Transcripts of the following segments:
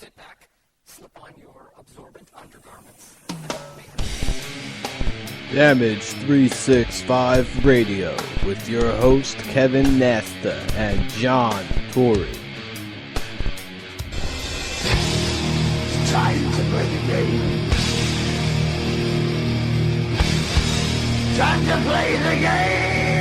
sit back, slip on your absorbent undergarments. Damage 365 Radio with your host Kevin Nasta and John Torrey. It's time to play the game. Time to play the game!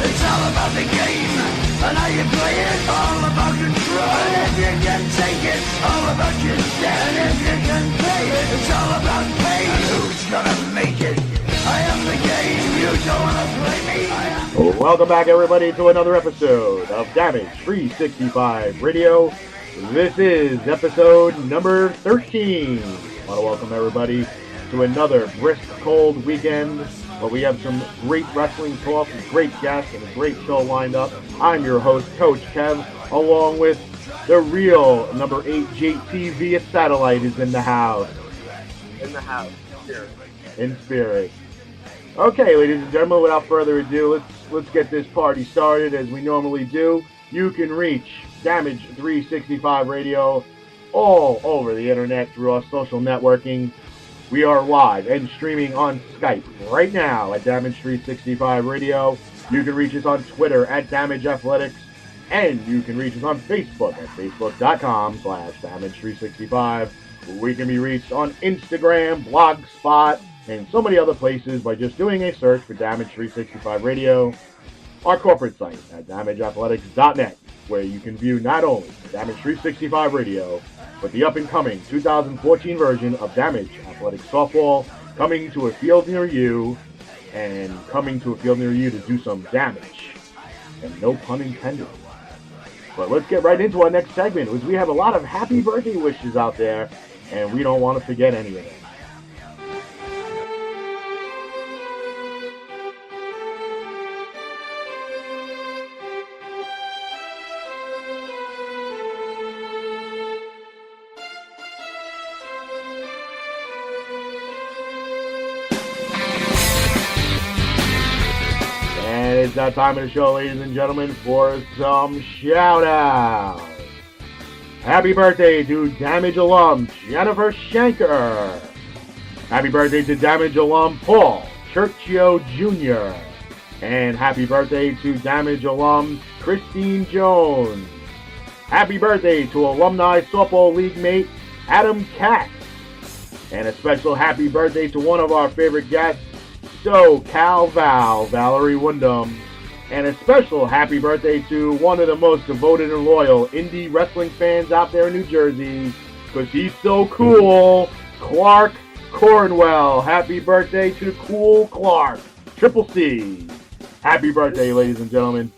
It's all about the game, and how you play it, all about control. And if you can take it, all about your debt. And if you can pay it, it's all about pain. And who's gonna make it? I am the game, you don't wanna play me. Welcome back, everybody, to another episode of Damage 365 Radio. This is episode number 13. I want to welcome everybody to another brisk, cold weekend where we have some great wrestling talk, great guests, and a great show lined up. I'm your host, Coach Kev, along with the real number 8 JT via satellite is in the house. In the house, spirit. In spirit. Okay, ladies and gentlemen, without further ado, let's get this party started as we normally do. You can reach Damage 365 Radio all over the internet through our social networking. We are live and streaming on Skype right now at Damage 365 Radio. You can reach us on Twitter at Damage Athletics, and you can reach us on Facebook at facebook.com/Damage365. We can be reached on Instagram, Blogspot, and so many other places by just doing a search for Damage 365 Radio. Our corporate site at damageathletics.net, where you can view not only Damage 365 Radio, but the up-and-coming 2014 version of Damage Athletics Softball coming to a field near you, and coming to a field near you to do some damage. And no pun intended. But let's get right into our next segment, as we have a lot of happy birthday wishes out there, and we don't want to forget any of them. It's that time of the show, ladies and gentlemen, for some shout-outs. Happy birthday to Damage alum Jennifer Shanker. Happy birthday to Damage alum Paul Churchio Jr. And happy birthday to Damage alum Christine Jones. Happy birthday to Alumni Softball League mate Adam Katz. And a special happy birthday to one of our favorite guests, Valerie Wyndham. And a special happy birthday to one of the most devoted and loyal indie wrestling fans out there in New Jersey, because he's so cool, Clark Cornwell. Happy birthday to Cool Clark, Triple C. Happy birthday, ladies and gentlemen.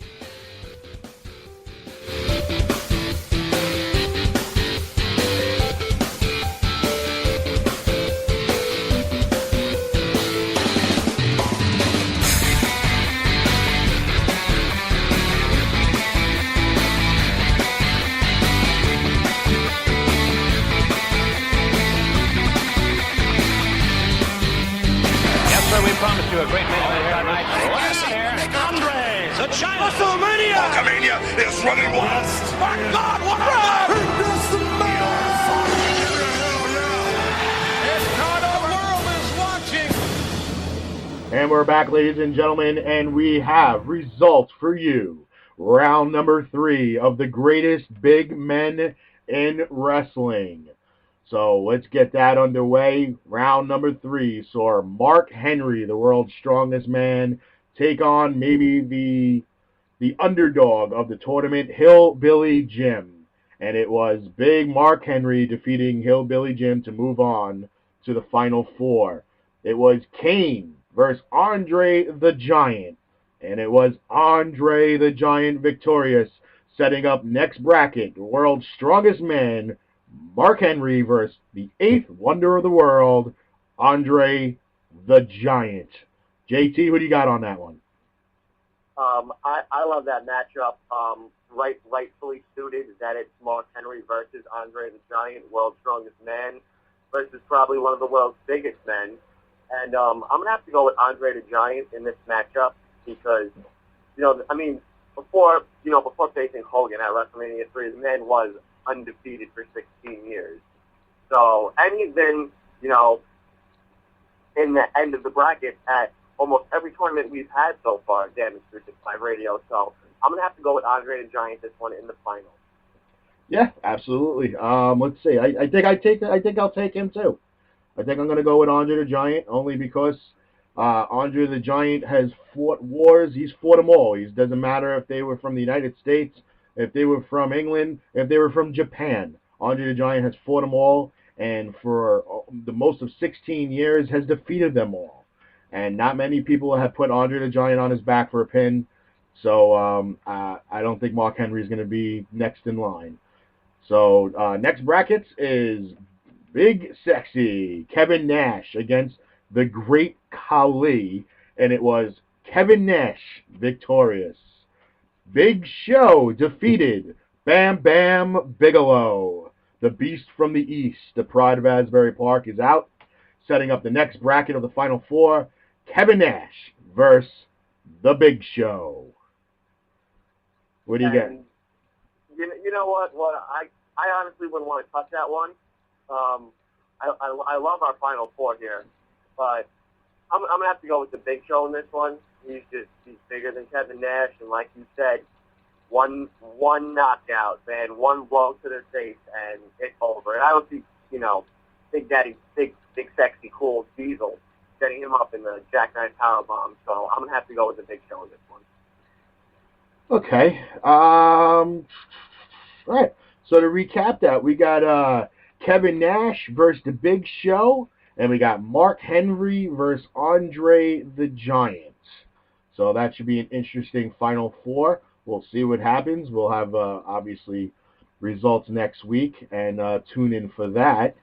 To a great man here tonight. Andre, the giant. WrestleMania! Hulkamania is running west! My God, what a It's not the world is watching! And we're back, ladies and gentlemen, and we have results for you. Round number 3 of the greatest big men in wrestling. So let's get that underway. Round number 3 saw Mark Henry, the world's strongest man, take on maybe the underdog of the tournament, Hillbilly Jim. And it was big Mark Henry defeating Hillbilly Jim to move on to the Final Four. It was Kane versus Andre the Giant. And it was Andre the Giant victorious, setting up next bracket, the world's strongest man, Mark Henry versus the 8th wonder of the world, Andre the Giant. JT, who do you got on that one? I love that matchup. Rightfully suited that it's Mark Henry versus Andre the Giant, world's strongest man. versus probably one of the world's biggest men. And I'm going to have to go with Andre the Giant in this matchup because, before facing Hogan at WrestleMania 3, the man was undefeated for 16 years. So anything, in the end of the bracket at almost every tournament we've had so far, Damage 365 Radio. So I'm going to have to go with Andre the Giant this one in the final. Yeah, absolutely. Let's see. I think I'll take him too. I think I'm going to go with Andre the Giant only because Andre the Giant has fought wars. He's fought them all. It doesn't matter if they were from the United States, if they were from England, if they were from Japan. Andre the Giant has fought them all, and for the most of 16 years has defeated them all. And not many people have put Andre the Giant on his back for a pin, so I don't think Mark Henry is going to be next in line. So next brackets is Big Sexy Kevin Nash against the Great Khali, and it was Kevin Nash victorious. Big Show defeated Bam Bam Bigelow. The Beast from the East, the Pride of Asbury Park, is out. Setting up the next bracket of the Final Four, Kevin Nash versus the Big Show. What do you get? You know what? I honestly wouldn't want to touch that one. I love our Final Four here, but I'm gonna have to go with the Big Show in this one. He's bigger than Kevin Nash, and like you said, one knockout, man, one blow to the face, and it's over. And I would see, Big Daddy, big sexy, cool Diesel setting him up in the Jackknife Powerbomb. So I'm gonna have to go with the Big Show in this one. Okay. All right. So to recap that, we got Kevin Nash versus the Big Show, and we got Mark Henry versus Andre the Giant. So that should be an interesting Final Four. We'll see what happens. We'll have, obviously, results next week, and tune in for that.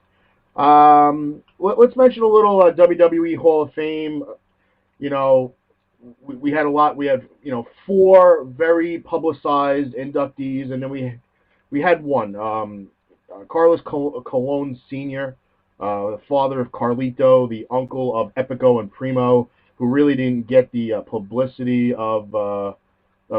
Let's mention a little WWE Hall of Fame. We had a lot. We had, 4 very publicized inductees, and then we had one, Carlos Colon Sr., the father of Carlito, the uncle of Epico and Primo, who really didn't get the publicity of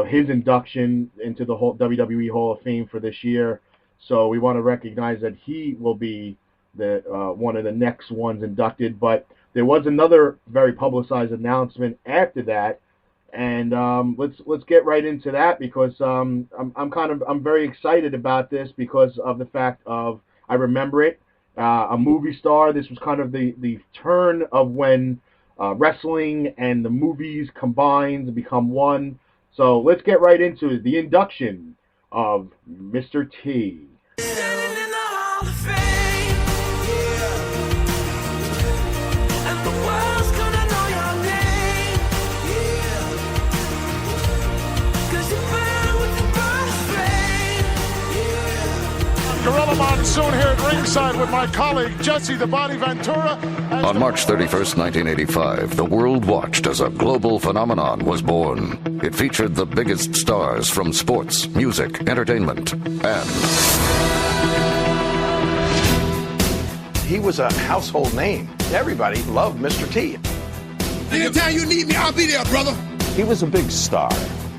his induction into the whole WWE Hall of Fame for this year. So we want to recognize that he will be the one of the next ones inducted. But there was another very publicized announcement after that, and let's get right into that because I'm very excited about this because of the fact of I remember it, a movie star. This was kind of the turn of when wrestling and the movies combined to become one. So let's get right into it. The induction of Mr. T. Gorilla Monsoon here at ringside with my colleague Jesse the Body Ventura. On March 31st, 1985, the world watched as a global phenomenon was born. It featured the biggest stars from sports, music, entertainment, and... He was a household name. Everybody loved Mr. T. Anytime you need me, I'll be there, brother. He was a big star.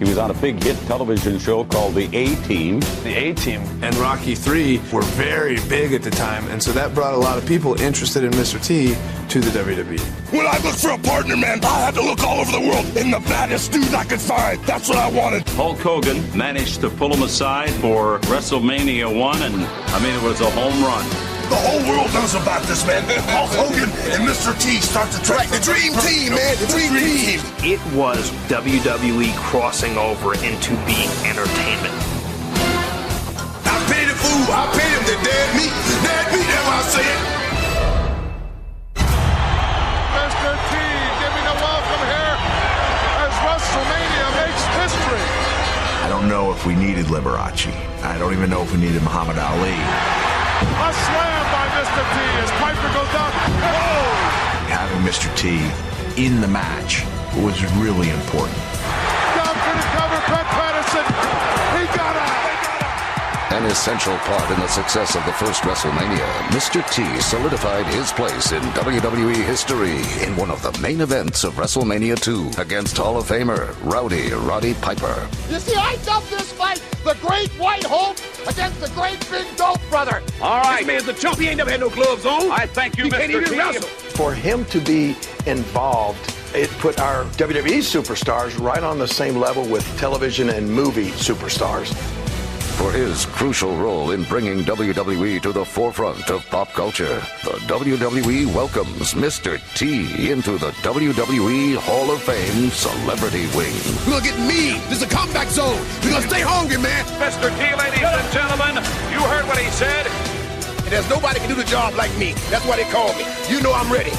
He was on a big hit television show called The A-Team. The A-Team and Rocky III were very big at the time, and so that brought a lot of people interested in Mr. T to the WWE. When I looked for a partner, man, I had to look all over the world, and the baddest dude I could find. That's what I wanted. Hulk Hogan managed to pull him aside for WrestleMania 1, and, it was a home run. The whole world knows about this, man. Hulk Hogan and Mr. T start to track the dream team, man. The dream team. It was WWE crossing over into being entertainment. I paid the fool. I paid him the dead meat. Dead meat, that's what I said. Mr. T giving a welcome here as WrestleMania makes history. I don't know if we needed Liberace. I don't even know if we needed Muhammad Ali. A slam by Mr. T as Piper goes down. Oh! Having Mr. T in the match was really important. Down for the cover, Pat Patterson. He got out. An essential part in the success of the first WrestleMania, Mr. T solidified his place in WWE history in one of the main events of WrestleMania 2 against Hall of Famer Roddy Piper. You see, I dubbed this fight the Great White Hope against the Great Big Dope Brother. All right. This man's a chump. He ain't never had no gloves on. I thank you, Mr. T. For him to be involved, it put our WWE superstars right on the same level with television and movie superstars. For his crucial role in bringing WWE to the forefront of pop culture, the WWE welcomes Mr. T into the WWE Hall of Fame Celebrity Wing. We're gonna get mean. This is a comeback zone. We're gonna stay hungry, man. Mr. T, ladies and gentlemen, you heard what he said. And there's nobody can do the job like me. That's why they call me. You know I'm ready.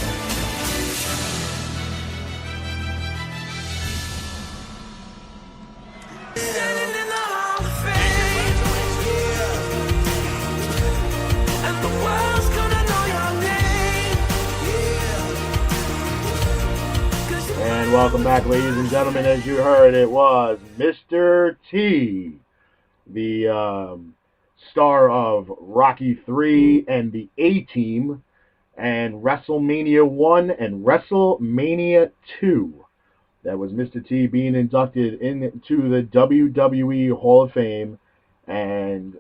And welcome back, ladies and gentlemen. As you heard, it was Mr. T, the star of Rocky III and the A-Team, and WrestleMania 1 and WrestleMania 2. That was Mr. T being inducted into the WWE Hall of Fame. And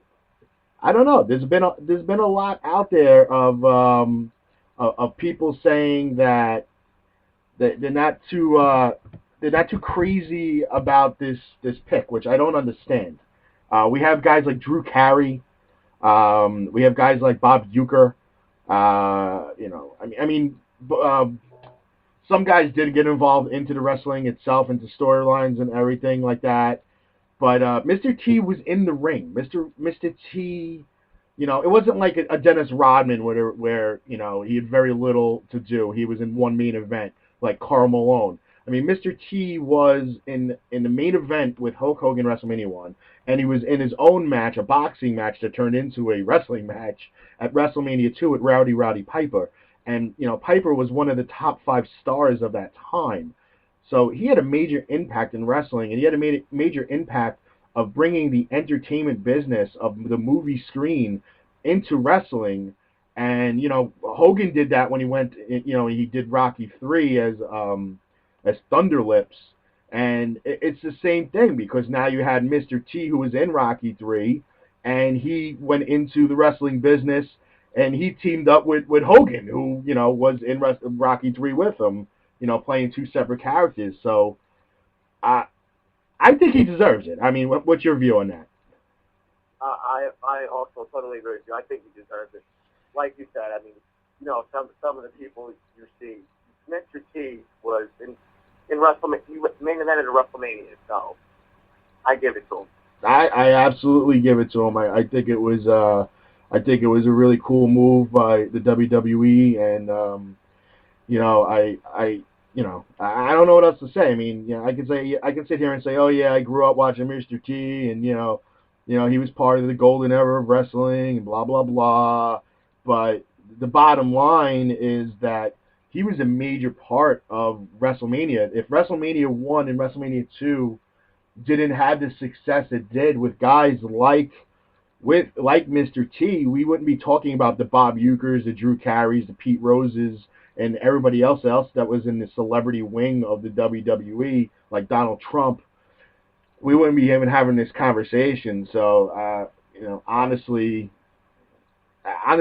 I don't know, there's been a lot out there of people saying that they're not too crazy about this pick, which I don't understand. We have guys like Drew Carey, we have guys like Bob Uecker. Some guys did get involved into the wrestling itself, into storylines and everything like that. But Mr. T was in the ring. Mr. T, it wasn't like a Dennis Rodman where he had very little to do. He was in one main event like Karl Malone. I mean, Mr. T was in the main event with Hulk Hogan WrestleMania 1, and he was in his own match, a boxing match that turned into a wrestling match at WrestleMania 2 with Roddy Piper. And, Piper was one of the top 5 stars of that time. So he had a major impact in wrestling, and he had a major impact of bringing the entertainment business of the movie screen into wrestling. And, Hogan did that when he went, he did Rocky III as Thunder Lips. And it's the same thing, because now you had Mr. T, who was in Rocky III, and he went into the wrestling business, and he teamed up with Hogan, who, was in Rocky III with him, playing 2 separate characters. So I think he deserves it. I mean, what's your view on that? I also totally agree with you. I think he deserves it. Like you said, I mean, some of the people you see, Mr. T was in WrestleMania. He was main event at WrestleMania, so I give it to him. I absolutely give it to him. I think it was a really cool move by the WWE, and I don't know what else to say. I mean, I can sit here and say, oh yeah, I grew up watching Mr. T, and he was part of the golden era of wrestling, and blah blah blah. But the bottom line is that he was a major part of WrestleMania. If WrestleMania 1 and WrestleMania 2 didn't have the success it did with guys like Mr. T, we wouldn't be talking about the Bob Ueckers, the Drew Careys, the Pete Roses, and everybody else that was in the celebrity wing of the WWE, like Donald Trump. We wouldn't be even having this conversation. So, honestly, I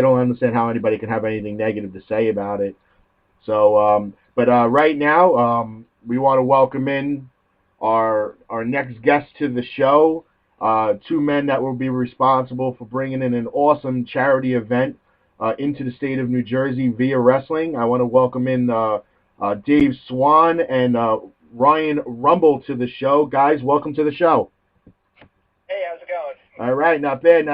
don't understand how anybody can have anything negative to say about it. So, but right now, we want to welcome in our next guest to the show. 2 men that will be responsible for bringing in an awesome charity event into the state of New Jersey via wrestling. I want to welcome in Dave Swan and Ryan Rumble to the show. Guys, welcome to the show. Hey, how's it going? All right, not bad.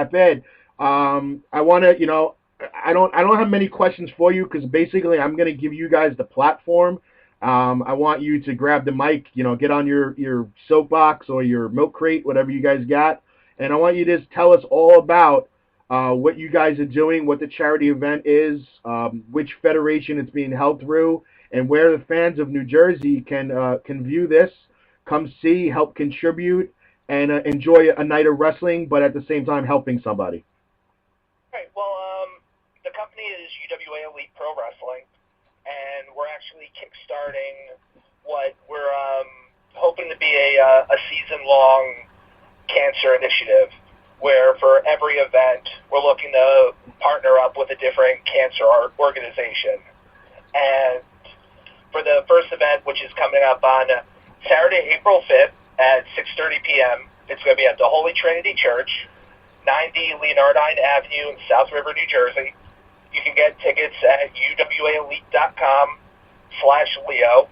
I want to, I don't have many questions for you, because basically I'm going to give you guys the platform. I want you to grab the mic, get on your soapbox or your milk crate, whatever you guys got, and I want you to just tell us all about what you guys are doing, what the charity event is, which federation it's being held through, and where the fans of New Jersey can view this, come see, help contribute, and enjoy a night of wrestling, but at the same time helping somebody? Right. Well, the company is UWA Elite Pro Wrestling, and we're actually kickstarting what we're hoping to be a season-long cancer initiative, where for every event we're looking to partner up with a different cancer organization. And for the first event, which is coming up on Saturday, April 5th at 6:30 p.m., it's going to be at the Holy Trinity Church, 90 Leonardine Avenue in South River, New Jersey. You can get tickets at uwaelite.com/Leo.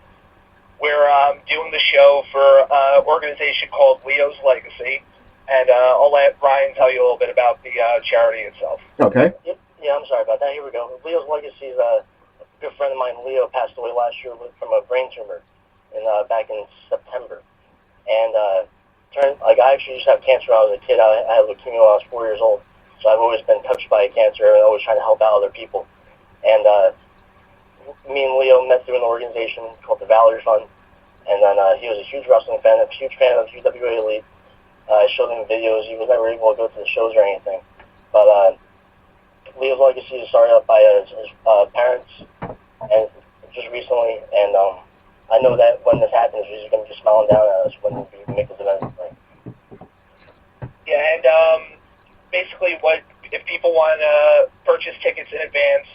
We're doing the show for an organization called Leo's Legacy, and I'll let Ryan tell you a little bit about the charity itself. Okay. Yeah, I'm sorry about that. Here we go. Leo's Legacy is a good friend of mine. Leo passed away last year from a brain tumor back in September. And I actually used to have cancer when I was a kid. I had leukemia when I was 4 years old. So I've always been touched by cancer and always trying to help out other people. And me and Leo met through an organization called the Valerie Fund. And then he was a huge wrestling fan, a huge fan of UWA Elite. I showed him videos. He was never able to go to the shows or anything. But Leo's Legacy was started up by his parents and just recently. And I know that when this happens, he's going to be smiling down at us when we make this event. Right? Yeah, and basically if people want to purchase tickets in advance,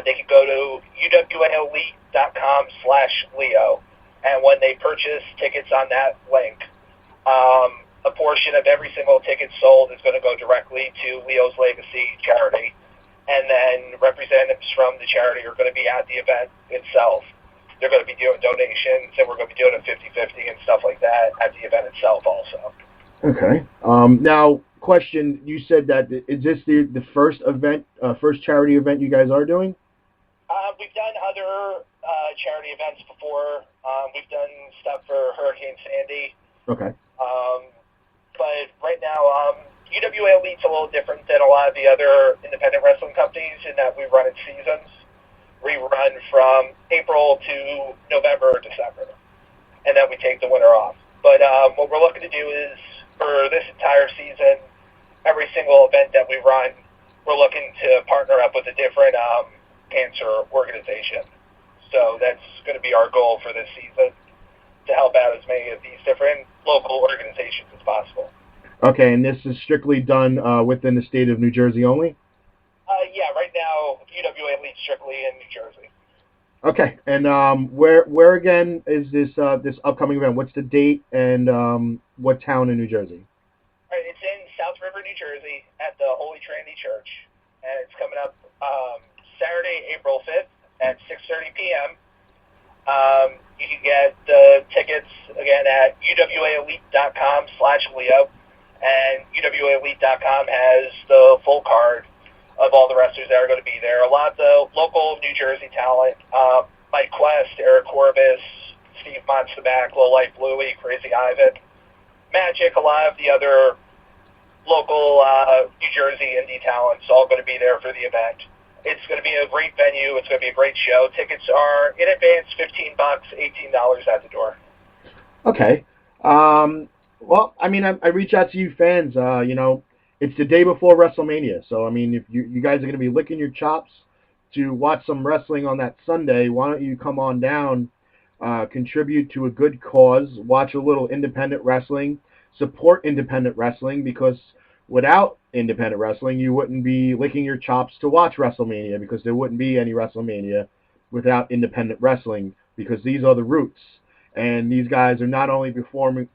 they can go to uwaelite.com/Leo. And when they purchase tickets on that link, a portion of every single ticket sold is going to go directly to Leo's Legacy charity. And then representatives from the charity are going to be at the event itself. They're going to be doing donations, and we're going to be doing a 50-50 and stuff like that at the event itself also. Okay. Now, question, you said that, is this the first event, first charity event you guys are doing? We've done other charity events before. We've done stuff for Hurricane Sandy. Okay. But right now, UWA Elite's a little different than a lot of the other independent wrestling companies in that we run in seasons. We run from April to November or December, and then we take the winter off. But what we're looking to do is, for this entire season, every single event that we run, we're looking to partner up with a different cancer organization. So that's going to be our goal for this season, to help out as many of these different local organizations as possible. Okay, and this is strictly done within the state of New Jersey only? Yeah, right now, UWA Elite strictly in New Jersey. Okay, and where again is this this upcoming event? What's the date and what town in New Jersey? All right, it's in South River, New Jersey at the Holy Trinity Church, and it's coming up Saturday, April 5th at 6:30 p.m. You can get the tickets, again, at uwaelite.com/Leo, and uwaelite.com has the full card of all the wrestlers that are going to be there. A lot of the local New Jersey talent, Mike Quest, Eric Corbis, Steve Monsterback, Low Life Bluey, Crazy Ivan, Magic, a lot of the other local New Jersey indie talents all going to be there for the event. It's going to be a great venue. It's going to be a great show. Tickets are in advance $15, $18 at the door. Okay. Well, I mean, I reach out to you fans. You know, it's the day before WrestleMania, so I mean, if you guys are going to be licking your chops to watch some wrestling on that Sunday, why don't you come on down, contribute to a good cause, watch a little independent wrestling, support independent wrestling, because without independent wrestling, you wouldn't be licking your chops to watch WrestleMania, because there wouldn't be any WrestleMania without independent wrestling, because these are the roots. And these guys are not only performing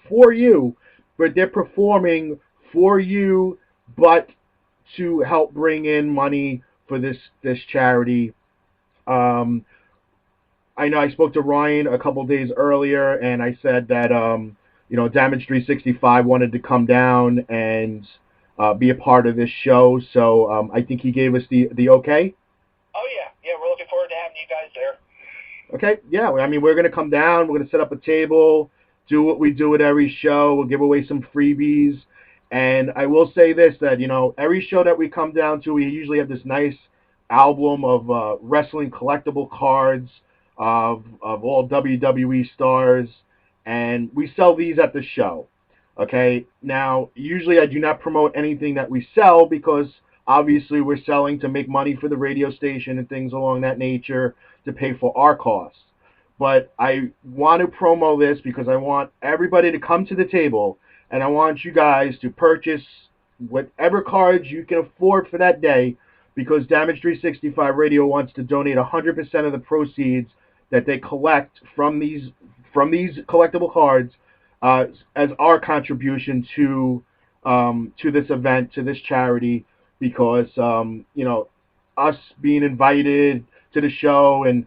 for you, but they're performing for you, but to help bring in money for this charity. I know I spoke to Ryan a couple days earlier, and I said that you know, Damage 365 wanted to come down and be a part of this show, so I think he gave us the okay. Oh yeah, we're looking forward to having you guys there. Okay, yeah, I mean, we're going to come down, we're going to set up a table, do what we do at every show, we'll give away some freebies, and I will say this, that, you know, every show that we come down to, we usually have this nice album of wrestling collectible cards of all WWE stars, and we sell these at the show. Okay, now usually I do not promote anything that we sell because obviously we're selling to make money for the radio station and things along that nature to pay for our costs. But I want to promo this because I want everybody to come to the table, and I want you guys to purchase whatever cards you can afford for that day, because Damage 365 Radio wants to donate 100% of the proceeds that they collect from these collectible cards as our contribution to this event, to this charity, because us being invited to the show, and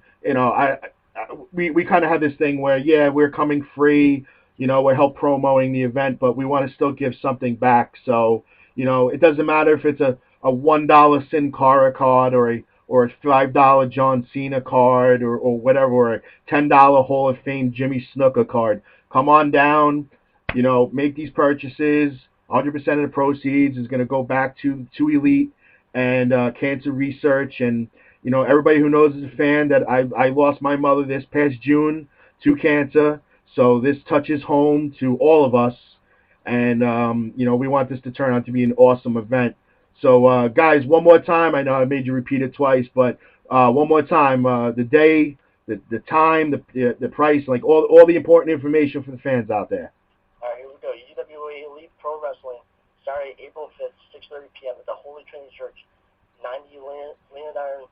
we kind of have this thing where we're coming free, we're help promoting the event, but we want to still give something back. So it doesn't matter if it's a $1 Sin Cara card or a $5 John Cena card or whatever, or a $10 Hall of Fame Jimmy Snuka card. Come on down, make these purchases. 100% of the proceeds is going to go back to Elite and cancer research. And everybody who knows as a fan that I lost my mother this past June to cancer, so this touches home to all of us. And we want this to turn out to be an awesome event. So guys, one more time, I know I made you repeat it twice, but one more time, the day, the time, the price, like all the important information for the fans out there. All right, here we go. UWA Elite Pro Wrestling, Saturday, April 5th, 6:30 p.m. at the Holy Trinity Church, 90 Leonardine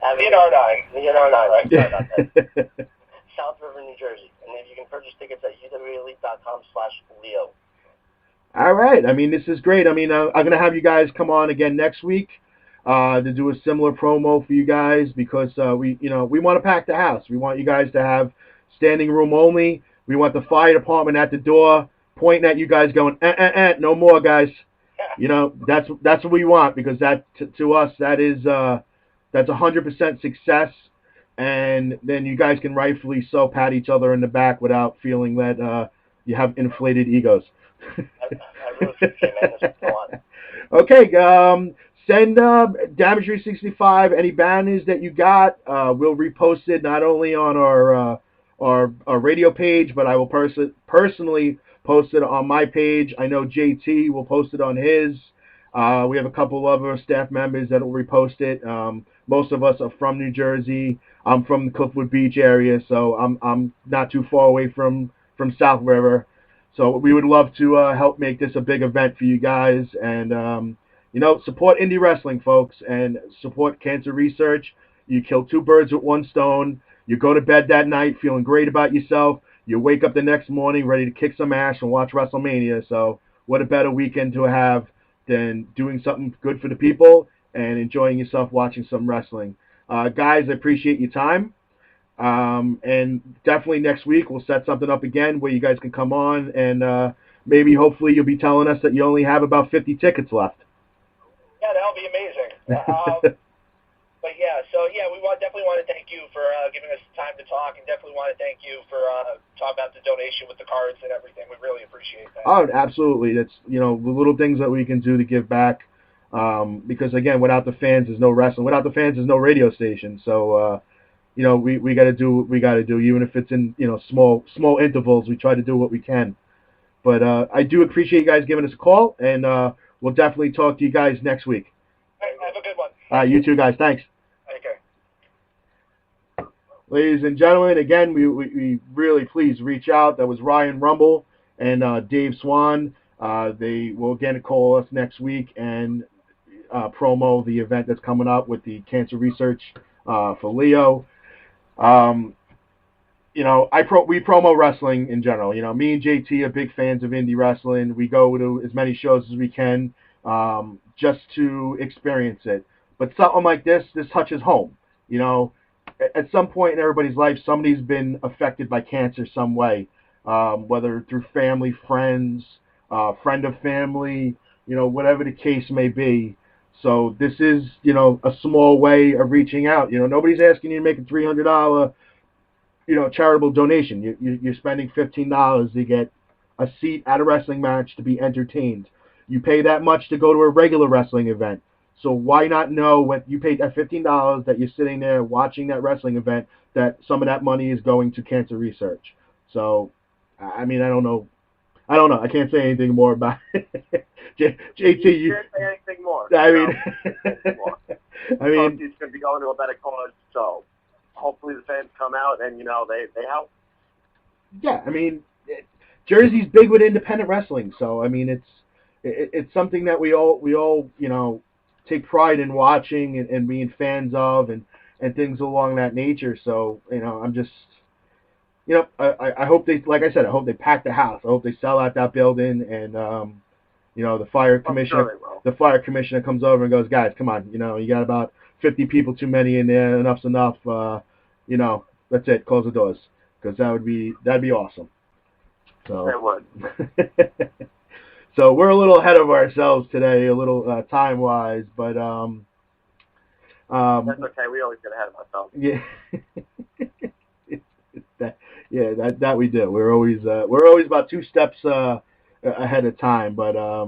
Avenue. Leonardine, right? Sorry about that. South River, New Jersey. And then you can purchase tickets at uwaelite.com/Leo. All right. I mean, this is great. I mean, I'm going to have you guys come on again next week to do a similar promo for you guys, because we want to pack the house. We want you guys to have standing room only. We want the fire department at the door pointing at you guys going, no more, guys. That's what we want, because that to us, that's 100% success. And then you guys can rightfully so pat each other in the back without feeling that you have inflated egos. I really appreciate it, man. This was a lot. Okay, send Damage 365 any banners that you got. We'll repost it not only on our radio page, but I will personally post it on my page. I know JT will post it on his. We have a couple other staff members that will repost it. Most of us are from New Jersey. I'm from the Cliffwood Beach area, so I'm not too far away from South River. So we would love to help make this a big event for you guys, and support indie wrestling, folks, and support cancer research. You kill two birds with one stone. You go to bed that night feeling great about yourself. You wake up the next morning ready to kick some ass and watch WrestleMania. So what a better weekend to have than doing something good for the people and enjoying yourself watching some wrestling. Guys, I appreciate your time. And definitely next week we'll set something up again where you guys can come on, and maybe hopefully you'll be telling us that you only have about 50 tickets left. Yeah, that'll be amazing. But we definitely want to thank you for giving us time to talk, and definitely want to thank you for talking about the donation with the cards and everything. We really appreciate that. Oh, absolutely. That's the little things that we can do to give back. Because again, without the fans, there's no wrestling. Without the fans, there's no radio station. So we got to do what we got to do, even if it's in small intervals. We try to do what we can. But I do appreciate you guys giving us a call, and we'll definitely talk to you guys next week. All right, have a good one. All right, you too, guys. Thanks. Okay. Ladies and gentlemen, again, we really please reach out. That was Ryan Rumble and Dave Swan. They will again call us next week and promo the event that's coming up with the cancer research for Leo. We promo wrestling in general. Me and JT are big fans of indie wrestling. We go to as many shows as we can just to experience it. But something like this touches home. At some point in everybody's life, somebody's been affected by cancer some way, whether through family, friends, friend of family, whatever the case may be. So this is, a small way of reaching out. Nobody's asking you to make a $300, charitable donation. You're spending $15 to get a seat at a wrestling match to be entertained. You pay that much to go to a regular wrestling event. So why not know when you paid that $15 that you're sitting there watching that wrestling event, that some of that money is going to cancer research? So, I mean, I don't know. I can't say anything more about it. JT, you can't say anything more. I mean, I mean, he's going to be going to a better cause. So, hopefully, the fans come out and they help. Yeah, I mean, Jersey's big with independent wrestling, so I mean, it's something that we all take pride in watching and being fans of and things along that nature. So I'm just I hope they, like I said, I hope they pack the house. I hope they sell out that building and the fire commissioner comes over and goes, guys, come on, you got about 50 people too many in there, enough's enough. That's it, close the doors, because that'd be awesome. So it would. So we're a little ahead of ourselves today, a little time wise, but that's okay. We always get ahead of ourselves. Yeah. That we do. We're always about 2 steps ahead of time, but allow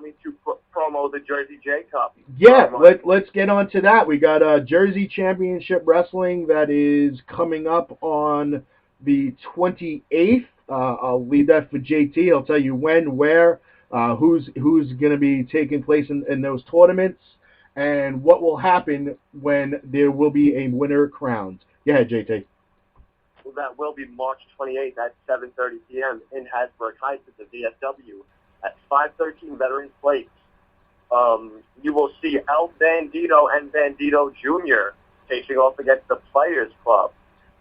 me to promo the Jersey J Cup. Yeah, let's get on to that. We got Jersey Championship Wrestling that is coming up on the 28th. I'll leave that for JT. He'll tell you when, where, who's going to be taking place in those tournaments, and what will happen when there will be a winner crowned. Go ahead, JT. Well, that will be March 28th at 7:30 p.m. in Hasbrook Heights at the VFW at 513 Veterans Place. You will see El Bandito and Bandito Jr. facing off against the Players Club.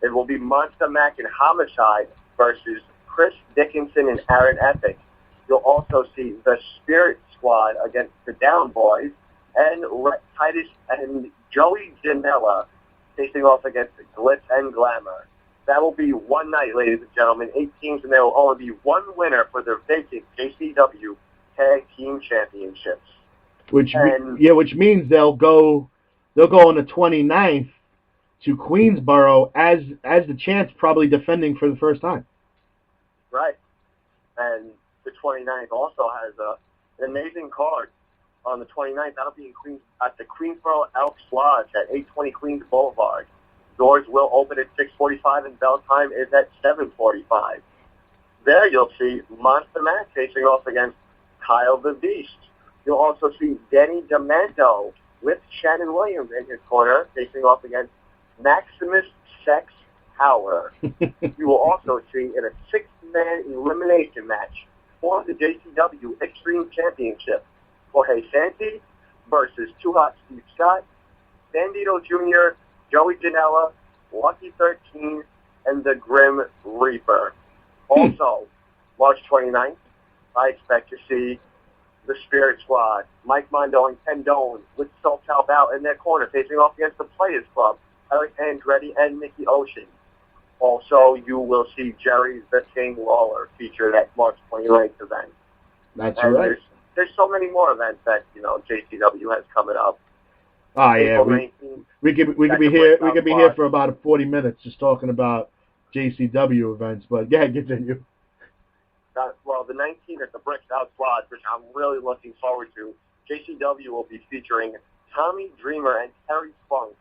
It will be Monster Mac and Homicide versus Chris Dickinson and Aaron Epic. You'll also see the Spirit Squad against the Down Boys and Titus and Joey Janela facing off against Glitz and Glamour. That will be one night, ladies and gentlemen. 8 teams, and there will only be one winner for the vacant JCW Tag Team Championships. Which means they'll go on the 29th to Queensboro as the champs, probably defending for the first time. Right. And the 29th also has an amazing card. On the 29th, that'll be at the Queensboro Elks Lodge at 820 Queens Boulevard. Doors will open at 6:45 and bell time is at 7:45. There you'll see Monster Mac facing off against Kyle the Beast. You'll also see Denny DeManto with Shannon Williams in his corner facing off against Maximus Sex Power. You will also see in a 6-man elimination match for the JCW Extreme Championship, Jorge Santi versus Too Hot Steve Scott, Bandito Jr., Joey Janela, Lucky 13, and the Grim Reaper. Also, March 29th, I expect to see the Spirit Squad, Mike Mondo and Ken Doan with SoCal Bout in their corner facing off against the Players Club, Eric Andretti and Mickey Ocean. Also, you will see Jerry the King Lawler featured at March 29th event. That's right. There's so many more events that JCW has coming up. Oh yeah, we could be here for about 40 minutes just talking about JCW events. But yeah, continue. Well, the 19th at the Brick South Lodge, which I'm really looking forward to. JCW will be featuring Tommy Dreamer and Terry Funk,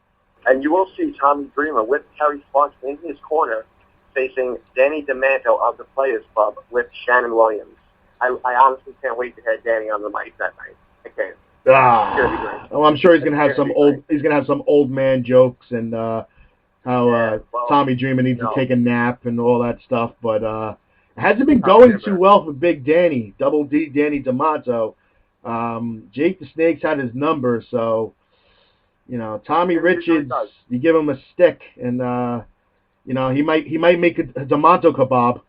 and you will see Tommy Dreamer with Terry Funk in his corner, facing Danny DeManto of the Players Club with Shannon Williams. I honestly can't wait to have Danny on the mic that night. I can't. I'm sure he's gonna have some old man jokes and how Tommy Dreamer needs to take a nap and all that stuff, but it hasn't been going too well for Big Danny, Double D Danny DeMato. Jake the Snake's had his number, so Tommy Richards, you give him a stick, and he might make a DeMato kebab.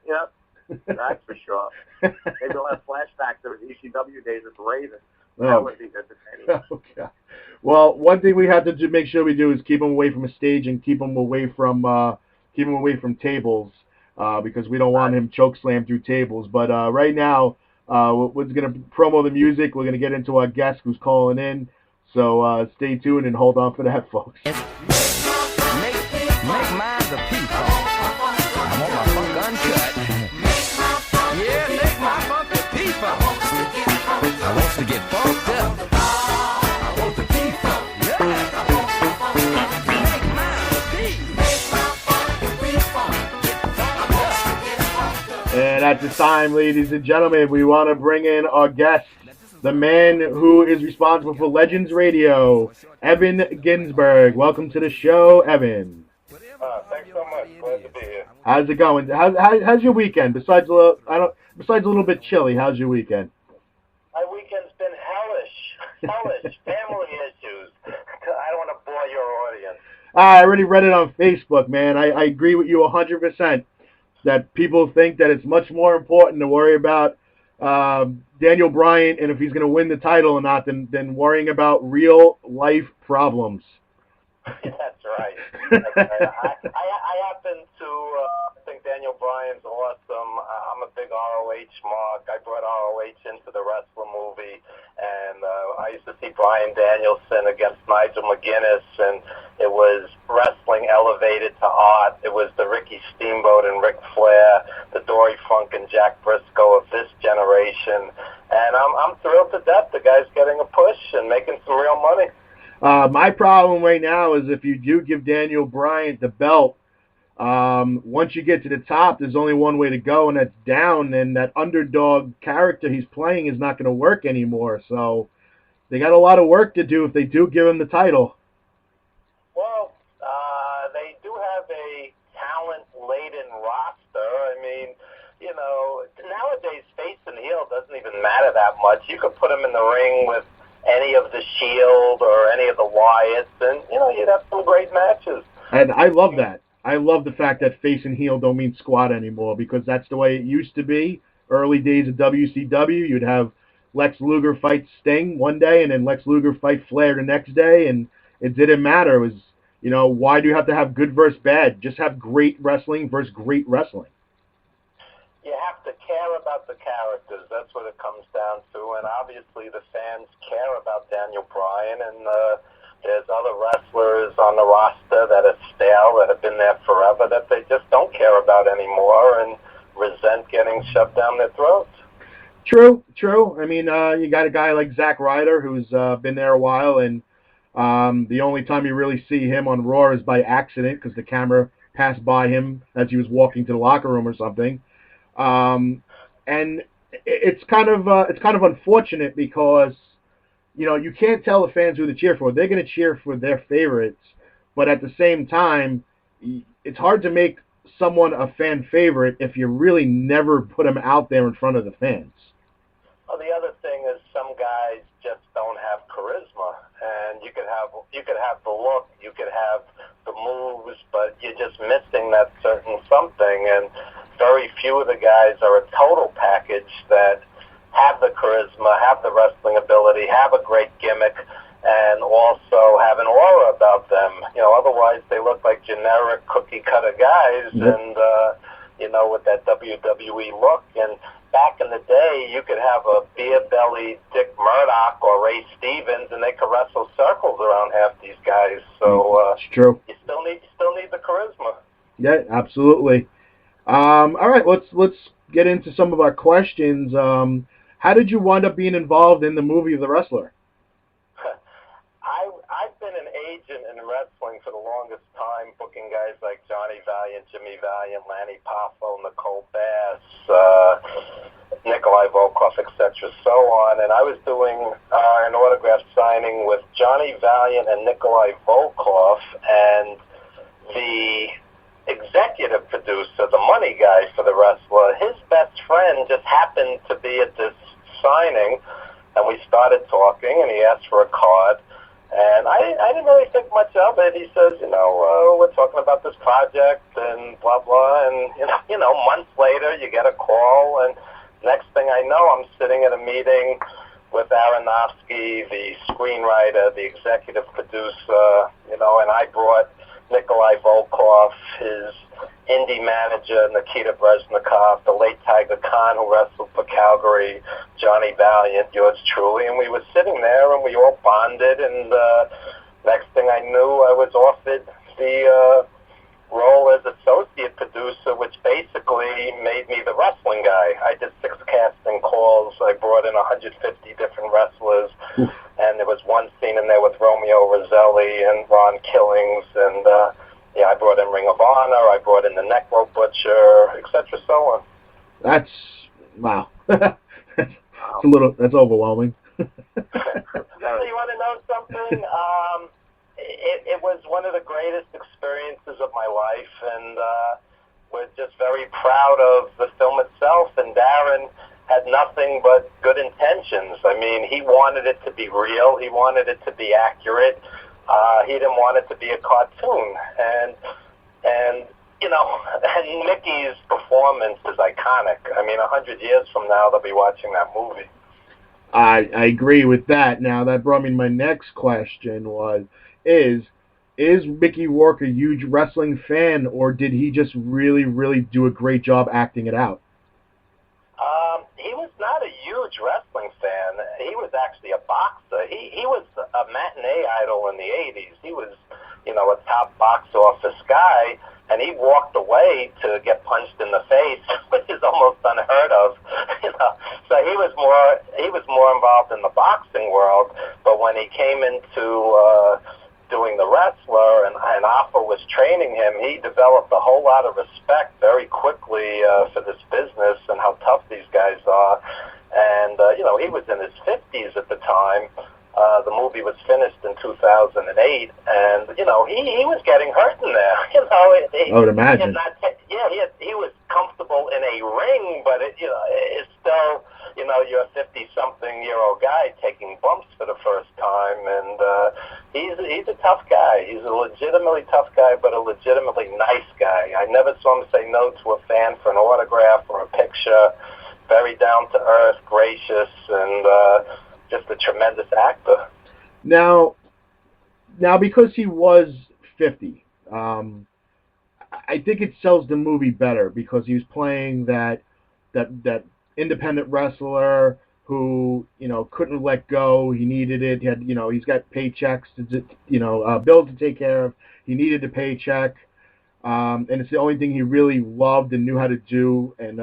Yep. That's for sure. Maybe we'll have flashbacks of ECW days with Raven. That would be good to see. Okay. Well, one thing we have to make sure we do is keep him away from a stage and keep him away from tables, because we don't want him choke slam through tables. But right now, we're going to promo the music. We're going to get into our guest who's calling in. So stay tuned and hold on for that, folks. Make mine the people. I want my funk uncut. Yeah, make my funk the people. I want to get funked up. I want the people. Yeah. Make mine the people. And at this time, ladies and gentlemen, we want to bring in our guest, the man who is responsible for Legends Radio, Evan Ginzburg. Welcome to the show, Evan. Thanks so much. Glad to be here. How's it going? How's your weekend? Besides a little bit chilly, how's your weekend? My weekend's been hellish. Family issues. I don't want to bore your audience. I already read it on Facebook, man. I agree with you 100%. That people think that it's much more important to worry about Daniel Bryan and if he's going to win the title or not than worrying about real life problems. That's right. I happen to think Daniel Bryan's awesome. I'm a big ROH mark. I brought ROH into the wrestler movie, and I used to see Bryan Danielson against Nigel McGuinness, and it was wrestling elevated to art. It was the Ricky Steamboat and Ric Flair, the Dory Funk and Jack Briscoe of this generation, and I'm thrilled to death. The guy's getting a push and making some real money. My problem right now is if you do give Daniel Bryan the belt, once you get to the top, there's only one way to go, and that's down, and that underdog character he's playing is not going to work anymore. So they got a lot of work to do if they do give him the title. Well, they do have a talent-laden roster. I mean, you know, nowadays face and heel doesn't even matter that much. You could put him in the ring with any of the Shield or any of the Wyatts, and, you know, you'd have some great matches. And I love that. I love the fact that face and heel don't mean squat anymore, because that's the way it used to be. Early days of WCW, you'd have Lex Luger fight Sting one day, and then Lex Luger fight Flair the next day, and it didn't matter. It was, you know, why do you have to have good versus bad? Just have great wrestling versus great wrestling. You have to care about the characters. That's what it comes down to. And obviously the fans care about Daniel Bryan, and there's other wrestlers on the roster that are stale, that have been there forever, that they just don't care about anymore and resent getting shoved down their throats. True. I mean, you got a guy like Zack Ryder who's been there a while, and the only time you really see him on Raw is by accident because the camera passed by him as he was walking to the locker room or something. And it's kind of unfortunate because, you know, you can't tell the fans who to cheer for. They're going to cheer for their favorites, but at the same time, it's hard to make someone a fan favorite if you really never put them out there in front of the fans. Well, the other thing is some guys just don't have charisma, and you could have the look, you could have the moves, but you're just missing that certain something, and very few of the guys are a total package that have the charisma, have the wrestling ability, have a great gimmick, and also have an aura about them. You know, otherwise they look like generic cookie-cutter guys, and, you know, with that WWE look. And back in the day, you could have a beer-bellied Dick Murdoch or Ray Stevens, and they could wrestle circles around half these guys. So it's true. You still need the charisma. Yeah, absolutely. All right, let's get into some of our questions. How did you wind up being involved in the movie of The Wrestler? I've been an agent in wrestling for the longest time, booking guys like Johnny Valiant, Jimmy Valiant, Lanny Poffo, Nicole Bass, Nikolai Volkov, etc., so on. And I was doing an autograph signing with Johnny Valiant and Nikolai Volkov, and the executive producer, the money guy for The Wrestler, his best friend just happened to be at this signing, and we started talking, and he asked for a card, and I didn't really think much of it. He says, you know, we're talking about this project, and blah, blah, and, you know, months later, you get a call, and next thing I know, I'm sitting at a meeting with Aronofsky, the screenwriter, the executive producer, you know, and I brought Nikolai Volkov, his indie manager, Nikita Brezhnikov, the late Tiger Khan, who wrestled for Calgary, Johnny Valiant, yours truly, and we were sitting there, and we all bonded, and next thing I knew, I was offered the role as associate producer, which basically made me the wrestling guy. I did 6 casting calls. I brought in 150 different wrestlers, and there was one scene in there with Romeo Roselli and Ron Killings, and I brought in Ring of Honor, I brought in the Necro Butcher, etc., so on. That's wow. That's overwhelming. You want to know something? It was one of the greatest experiences of my life, and we're just very proud of the film itself. And Darren had nothing but good intentions. I mean, he wanted it to be real. He wanted it to be accurate. He didn't want it to be a cartoon. And you know, and Mickey's performance is iconic. I mean, 100 years from now, they'll be watching that movie. I agree with that. Now, that brought me to my next question is Mickey Rourke a huge wrestling fan, or did he just really, really do a great job acting it out? He was not a huge wrestling fan. He was actually a boxer. He was a matinee idol in the 80s. He was, you know, a top box office guy, and he walked away to get punched in the face, which is almost unheard of. You know, so he was more involved in the boxing world. But when he came into doing the wrestler, and Alpha was training him, he developed a whole lot of respect very quickly for this business and how tough these guys are. And you know, he was in his 50s at the time. The movie was finished in 2008, and you know, he was getting hurt in there. You know, I would imagine. He was comfortable in a ring, but it's still, you know, you're a 50-something-year-old guy taking bumps for the first time, and he's a tough guy. He's a legitimately tough guy, but a legitimately nice guy. I never saw him say no to a fan for an autograph or a picture. Very down to earth, gracious, and just a tremendous actor. Now, because he was 50, I think it sells the movie better because he was playing that independent wrestler who, you know, couldn't let go. He needed it. He had, you know, he's got paychecks to, you know, bills to take care of. He needed a paycheck, and it's the only thing he really loved and knew how to do. And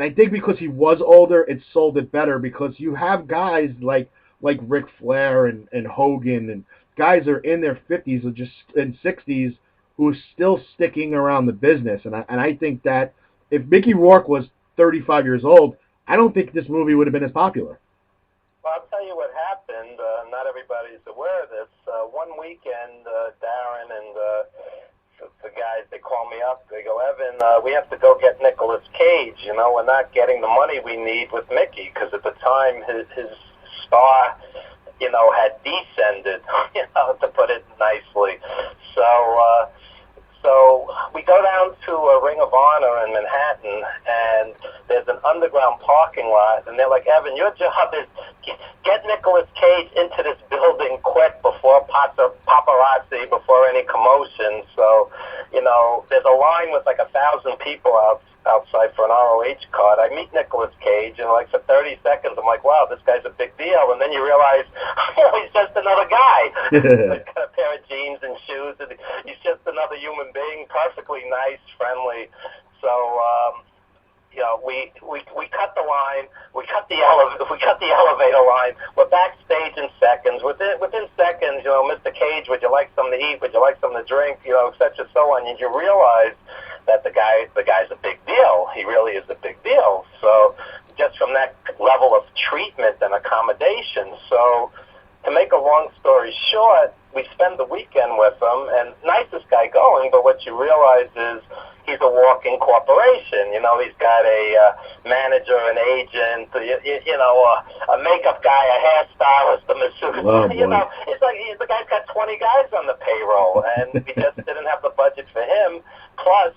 I think because he was older, it sold it better because you have guys like Ric Flair and Hogan and guys that are in their 50s or just in 60s who are still sticking around the business. And I think that if Mickey Rourke was 35 years old, I don't think this movie would have been as popular. Well, I'll tell you what happened. Not everybody's aware of this. One weekend, Darren and the guys, they call me up. They go, Evan, we have to go get Nicolas Cage. You know, we're not getting the money we need with Mickey because at the time his star, you know, had descended, you know, to put it nicely. So we go down to Ring of Honor in Manhattan, and there's an underground parking lot, and they're like, Evan, your job is get Nicolas Cage into this building quick before paparazzi, before any commotion. So, you know, there's a line with like 1,000 people outside for an ROH card. I meet Nicolas Cage, and like for 30 seconds, I'm like, wow, this guy's a big deal. And then you realize, he's just another guy. He's got a pair of jeans and shoes, and he's just another human being, perfectly nice, friendly. So, you know, we cut the line, we cut the elevator line. We're backstage in seconds. Within seconds, you know, Mr. Cage, would you like something to eat? Would you like something to drink? You know, et cetera, so on. And you realize that the guy's a big deal. He really is a big deal. So just from that level of treatment and accommodation. So to make a long story short, we spend the weekend with him, and nicest guy going, but what you realize is he's a walking corporation. You know, he's got a manager, an agent, you know, a makeup guy, a hairstylist, a masseuse. Oh, you know, it's like the guy's got 20 guys on the payroll, and we just didn't have the budget for him. Plus,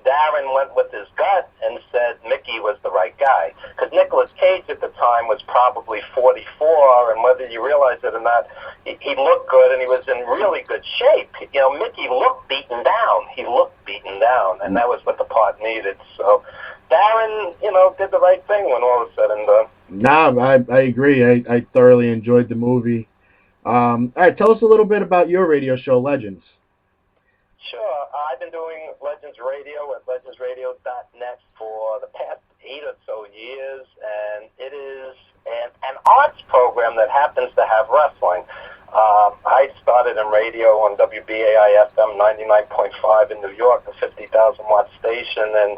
Darren went with his gut and said Mickey was the right guy. Because Nicolas Cage at the time was probably 44, and whether you realize it or not, he looked good and he was in really good shape. You know, Mickey looked beaten down. He looked beaten down, and that was what the part needed. So Darren, you know, did the right thing when all was said and done. No, I agree. I thoroughly enjoyed the movie. All right, tell us a little bit about your radio show, Legends. Sure. I've been doing Legends Radio at legendsradio.net for the past 8 or so years, and it is an arts program that happens to have wrestling. I started in radio on WBAI FM 99.5 in New York, a 50,000-watt station, and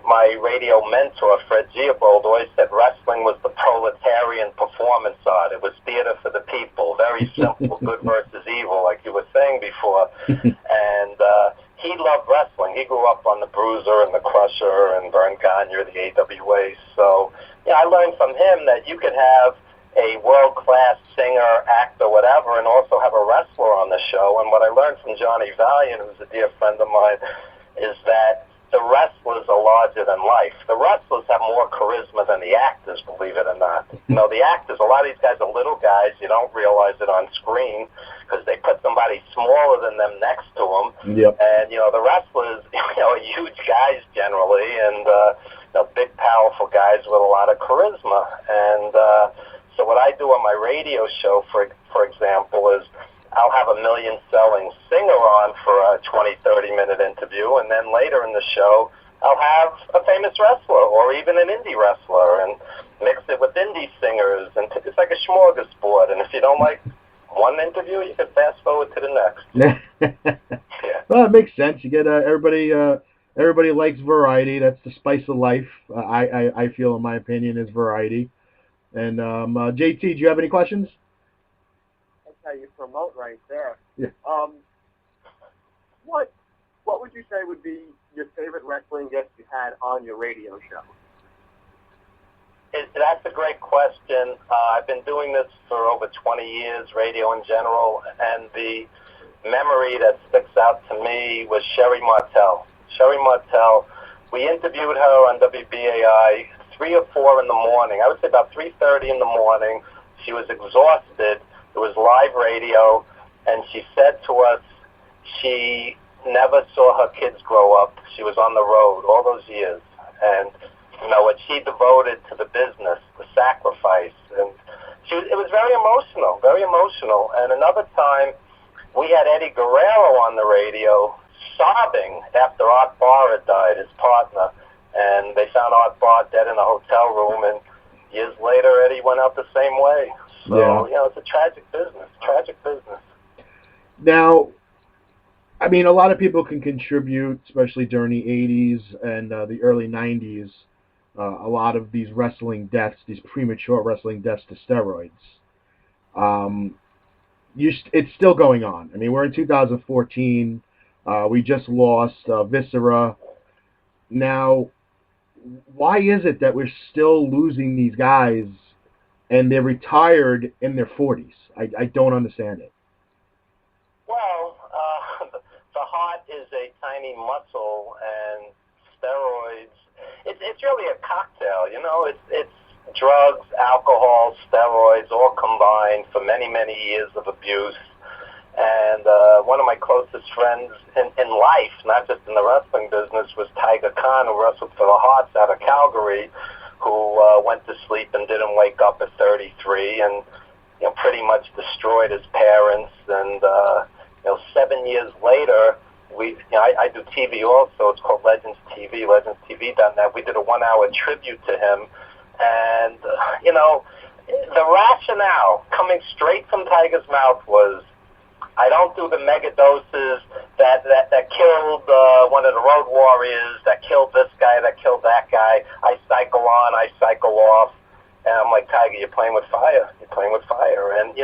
my radio mentor, Fred Giabold, always said wrestling was the proletarian performance art. It was theater for the people, very simple, good versus evil, like you were saying before. And he loved wrestling. He grew up on the Bruiser and the Crusher and Vern Gagne, the AWA. So I learned from him that you could have a world-class singer, actor, whatever, and also have a wrestler on the show. And what I learned from Johnny Valiant, who's a dear friend of mine, is that the wrestlers are larger than life. The wrestlers have more charisma than the actors, believe it or not. The actors, a lot of these guys are little guys. You don't realize it on screen because they put somebody smaller than them next to them. Yep. And, the wrestlers, are huge guys generally and, big, powerful guys with a lot of charisma. And so what I do on my radio show, for example, is I'll have a million-selling singer on for a 20, 30-minute interview, and then later in the show, I'll have a famous wrestler or even an indie wrestler and mix it with indie singers. And it's like a smorgasbord. And if you don't like one interview, you can fast-forward to the next. Well, it makes sense. You get everybody likes variety. That's the spice of life, I feel, in my opinion, is variety. And JT, do you have any questions? How you promote right there. Yeah. What would you say would be your favorite wrestling guest you had on your radio show? That's a great question. I've been doing this for over 20 years, radio in general, and the memory that sticks out to me was Sherry Martel. Sherry Martel, we interviewed her on WBAI 3 or 4 in the morning. I would say about 3:30 in the morning. She was exhausted. It was live radio, and she said to us she never saw her kids grow up. She was on the road all those years, and what she devoted to the business, the sacrifice, and it was very emotional, very emotional. And another time, we had Eddie Guerrero on the radio sobbing after Art Barr had died, his partner, and they found Art Barr dead in a hotel room, and years later, Eddie went out the same way. So, it's a tragic business, Now, I mean, a lot of people can contribute, especially during the 80s and the early 90s, a lot of these wrestling deaths, these premature wrestling deaths to steroids. It's still going on. I mean, we're in 2014. We just lost Viscera. Now, why is it that we're still losing these guys and they're retired in their 40s? I don't understand it. Well, the heart is a tiny muscle, and steroids, it's really a cocktail, It's drugs, alcohol, steroids, all combined for many, many years of abuse. And one of my closest friends in life, not just in the wrestling business, was Tiger Khan, who wrestled for the Hearts out of Calgary, who went to sleep and didn't wake up at 33 and, pretty much destroyed his parents. And, 7 years later, I do TV also. It's called Legends TV, legends.tv.net. We did a 1-hour tribute to him. And, the rationale coming straight from Tiger's mouth was, I don't do the mega doses that killed one of the Road Warriors, that killed this guy, that killed that guy. I cycle on, I cycle off. And I'm like, Tiger, you're playing with fire. And,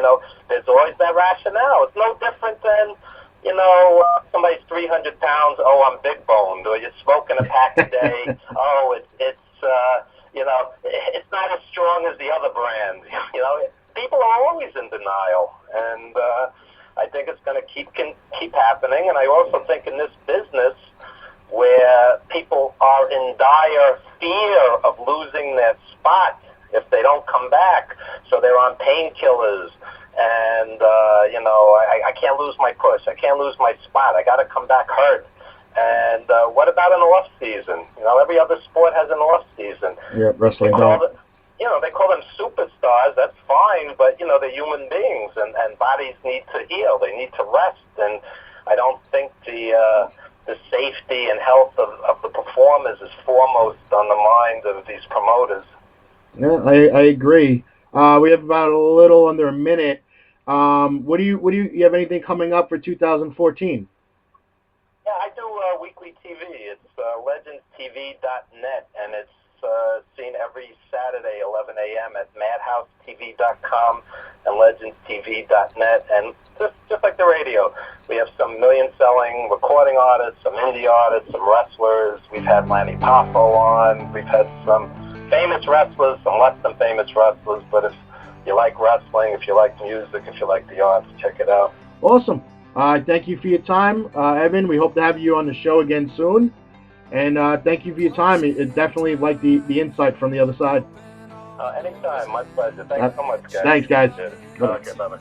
there's always that rationale. It's no different than, somebody's 300 pounds, oh, I'm big boned, or you're smoking a pack a day, oh, it's not as strong as the other brand. People are always in denial. And, I think it's going to keep happening, and I also think in this business where people are in dire fear of losing their spot if they don't come back, so they're on painkillers, and I can't lose my push, I can't lose my spot, I got to come back hurt. And what about an off season? Every other sport has an off season. Yeah, wrestling. They call them superstars, that's fine, but, they're human beings, and bodies need to heal, they need to rest, and I don't think the safety and health of the performers is foremost on the mind of these promoters. Yeah, I agree. We have about a little under a minute. What do you have anything coming up for 2014? Yeah, I do weekly TV. It's legends.tv.net, and it's seen every Saturday, 11 a.m. at madhousetv.com and legends.tv.net. And just like the radio, we have some million-selling recording artists, some indie artists, some wrestlers. We've had Lanny Poffo on. We've had some famous wrestlers, some less than famous wrestlers. But if you like wrestling, if you like music, if you like the arts, check it out. Awesome. Thank you for your time, Evan. We hope to have you on the show again soon. And thank you for your time. It definitely like the insight from the other side. Anytime. My pleasure. Thanks so much, guys. Thanks, guys. Okay, bye-bye.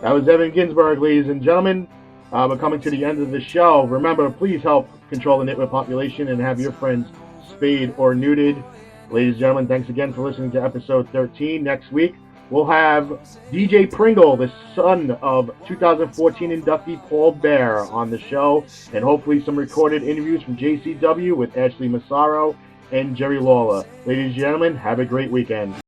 That was Evan Ginzburg, ladies and gentlemen. We're coming to the end of the show. Remember, please help control the nitwit population and have your friends spayed or neutered. Ladies and gentlemen, thanks again for listening to episode 13. Next week, we'll have DJ Pringle, the son of 2014 inductee Paul Bear, on the show, and hopefully some recorded interviews from JCW with Ashley Massaro and Jerry Lawler. Ladies and gentlemen, have a great weekend.